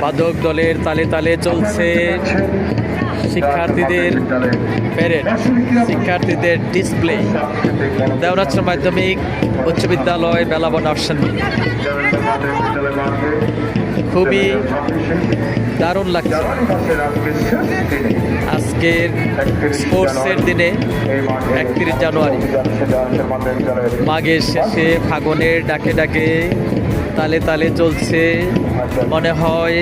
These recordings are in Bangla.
বাদক দলের তালে তালে চলছে শিক্ষার্থীদের প্যারেড, শিক্ষার্থীদের ডিসপ্লে। দেওরাজ মাধ্যমিক উচ্চ বিদ্যালয় বেলাব নরসিংদী। খুবই দারুণ লাগছে আজকের স্পোর্টসের দিনে 31 জানুয়ারি, মাঘের শেষে ফাগুনের ডাকে ডাকে তালে তালে চলছে। মনে হয়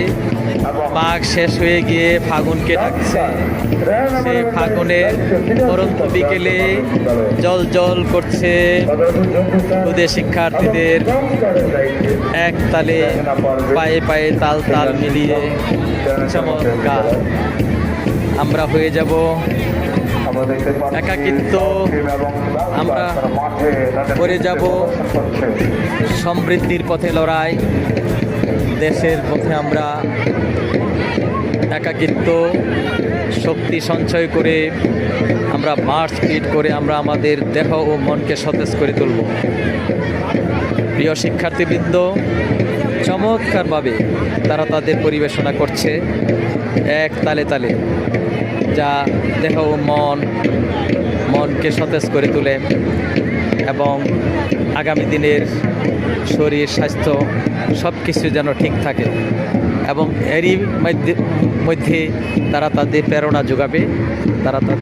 মাঘ শেষ হয়ে গিয়ে ফাগুনকে ডাকছে। সে ফাগুনের পরন্ত বিকেলে জল জল করছে খুদে শিক্ষার্থীদের এক তালে পায়ে পায়ে তাল তাল মিলিয়ে। চমৎকার। আমরা হয়ে যাব একাকিত্ব, আমরা করে যাব সমৃদ্ধির পথে লড়াই। দেশের পথে আমরা একাকিত্ব শক্তি সঞ্চয় করে আমরা মার্চ স্পিড করে আমরা আমাদের দেহ ও মনকে সতেজ করে তুলব। প্রিয় শিক্ষার্থীবৃন্দ, চমৎকারভাবে তারা তাদের পরিবেশনা করছে এক তালে তালে, যা দেহ ও মনকে সতেজ করে তোলে এবং আগামী দিনের শরীর স্বাস্থ্য সব কিছু যেন ঠিক থাকে। এবং এরই মধ্যে তারা তাদের প্রেরণা যোগাবে, তারা